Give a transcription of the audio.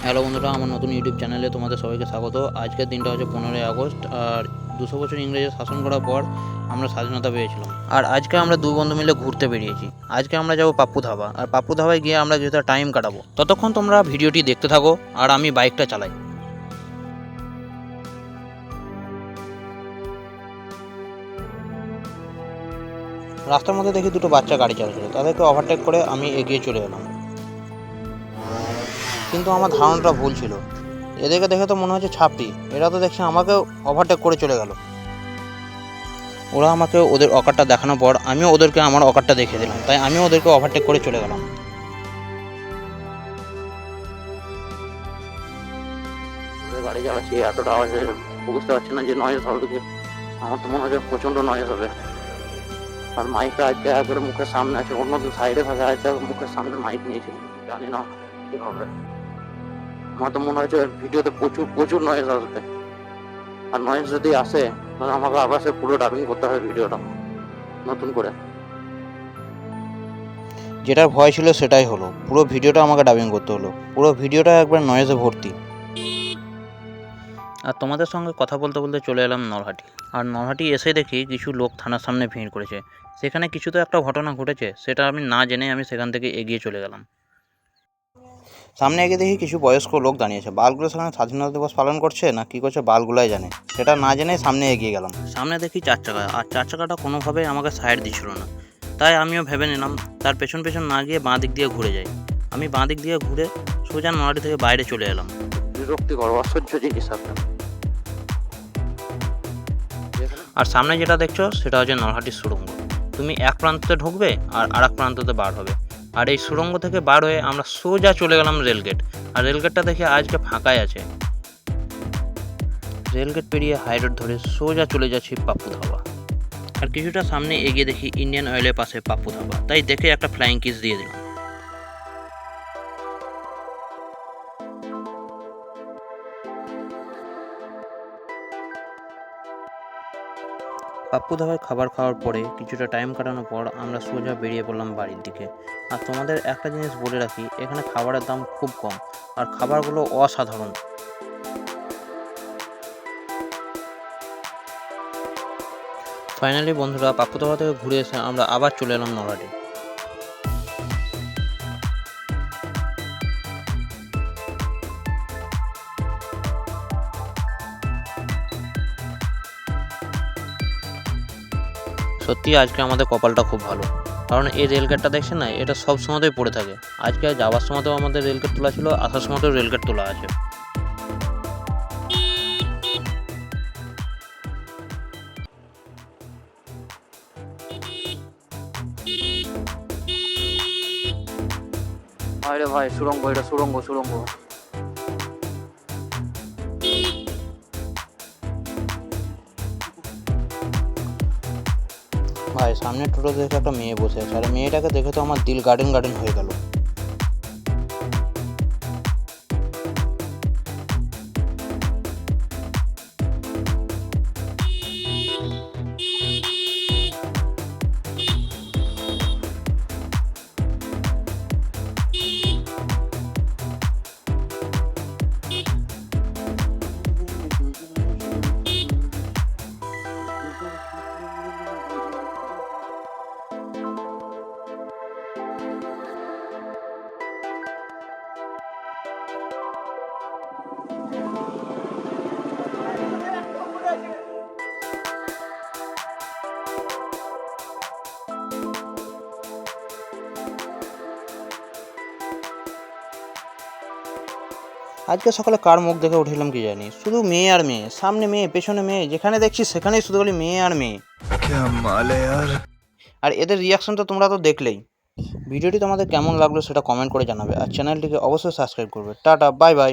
Hello বন্ধুরা, আমার নতুন ইউটিউব চ্যানেলে তোমাদের সবাইকে স্বাগত। আজকের দিনটা হচ্ছে 15ই আগস্ট, আর 200 বছর ইংরেজের শাসন করার পর আমরা স্বাধীনতা পেয়েছিলাম। আর আজকে আমরা দুই বন্ধু মিলে ঘুরতে বেরিয়েছি। আজকে আমরা যাবো পাপ্পু ধাবা, আর পাপ্পু ধাবায় গিয়ে আমরা যেটা টাইম কাটাবো। ততক্ষণ তোমরা ভিডিওটি দেখতে থাকো আর আমি বাইকটা চালাই। রাস্তার মধ্যে দেখি দুটো বাচ্চা গাড়ি চালাচ্ছিল, তাদেরকে ওভারটেক করে আমি এগিয়ে চলে এলাম। কিন্তু আমার ধারণাটা ভুল ছিল। এদেরকে দেখে তো মনে হচ্ছে ছাপড়ি, এরা তো দেখছি আমাকে ওভারটেক করে চলে গেল। ওরা আমাকে ওদের অকারটা দেখানোর পর আমিও ওদেরকে আমার অকারটা দেখিয়ে দিলাম, তাই আমিও ওদেরকে ওভারটেক করে চলে গেলাম। গাড়ি চালাচ্ছি, এতটা আওয়াজে বুঝতে পারছি না যে নয়েজ হবে কি। আমার তো মনে হচ্ছে প্রচণ্ড নয়েজ হবে। আর মাইকটা আজকে একবারে মুখের সামনে আছে, অন্য সাইডে থাকে, আজকে মুখের সামনে মাইক নিয়েছি, জানি না কি হবে। আমার তো মনে হচ্ছে ভিডিওতে প্রচুর প্রচুর নয়েজ আসবে, আর নয়েজ যদি আসে তাহলে আমাকে আবার সে পুরো ডাবিং করতে হবে ভিডিওটা নতুন করে। যেটা ভয় ছিল সেটাই হলো, পুরো ভিডিওটা আমাকে ডাবিং করতে হলো। পুরো ভিডিওটা একবার নয়েজে ভর্তি। আর তোমাদের সঙ্গে কথা বলতে বলতে চলে এলাম নলহাটি। আর নলহাটি এসে দেখি কিছু লোক থানার সামনে ভিড় করেছে। সেখানে কিছু তো একটা ঘটনা ঘটেছে, সেটা আমি না জেনে আমি সেখান থেকে এগিয়ে চলে গেলাম। সামনে এগিয়ে দেখি কিছু বয়স্ক লোক দাঁড়িয়েছে। বালগুলো সেখানে স্বাধীনতা দিবস পালন করছে না কী করছে, বালগুলাই জানে। সেটা না জেনে সামনে এগিয়ে গেলাম। সামনে দেখি 4 চাকা, আর 4 চাকাটা কোনোভাবেই আমাকে সাইড দিচ্ছিল না। তাই আমিও ভেবে নিলাম তার পেছন পেছন না গিয়ে বাঁ দিক দিয়ে ঘুরে যাই। আমি বাঁ দিক দিয়ে ঘুরে সোজা নলহাটি থেকে বাইরে চলে এলাম। বিরক্তিকর, অসহ্য জিনিস আপনার। আর সামনে যেটা দেখছো সেটা হচ্ছে নলহাটির সুড়ঙ্গ। তুমি এক প্রান্ততে ঢুকবে আর আরেক প্রান্ততে বার হবে। আর এই সুড়ঙ্গ থেকে বার হয়ে আমরা সোজা চলে গেলাম রেলগেট। আর রেলগেটটা দেখে আজকে ফাঁকাই আছে। রেলগেট পেরিয়ে হাইরোড ধরে সোজা চলে যাচ্ছি পাপ্পু ধাবা। আর কিছুটা সামনে এগিয়ে দেখি ইন্ডিয়ান অয়েলের পাশে পাপ্পু ধাবা, তাই দেখে একটা ফ্লাইং কিস দিয়ে দিলাম। পাপ্পু ধাবায় খাবার খাওয়ার পরে কিছুটা টাইম কাটানোর পর আমরা সোজা বেরিয়ে পড়লাম বাড়ির দিকে। আর তোমাদের একটা জিনিস বলে রাখি, এখানে খাবারের দাম খুব কম আর খাবারগুলো অসাধারণ। ফাইনালি বন্ধুরা, পাপ্পু ধাবা থেকে ঘুরে এসে আমরা আবার চলে এলাম নলহাটি। সত্যি আজকে আমাদের কপালটা খুব ভালো, কারণ এই রেলগেটটা দেখছেন না, এটা সব সময়তেই পড়ে থাকে। আজকে যাওয়ার সময়তেও আমাদের রেলগেট তোলা ছিল, আসার সময়তেও রেলগেট তোলা আছে। আরে ভাই, সুড়ঙ্গ, এটা সুড়ঙ্গ সুড়ঙ্গ। ভাই সামনে টোটো দেখে একটা মেয়ে বসে আছে, আর মেয়েটাকে দেখে তো আমার দিল গার্ডেন গার্ডেন হয়ে গেল। আজকে সকালে কার মুখ দেখে উঠলাম কি জানি, শুধু মেয়ে আর মেয়ে, সামনে মেয়ে পেছনে মেয়ে, যেখানে দেখছি সেখানেই শুধু বলি মেয়ে আর মেয়ে। আর এদের রিয়াকশন তো তোমরা তো দেখলেই। ভিডিওটি তোমাদের কেমন লাগলো সেটা কমেন্ট করে জানাবে, আর চ্যানেলটিকে অবশ্যই সাবস্ক্রাইব করবে। Tata, bye bye.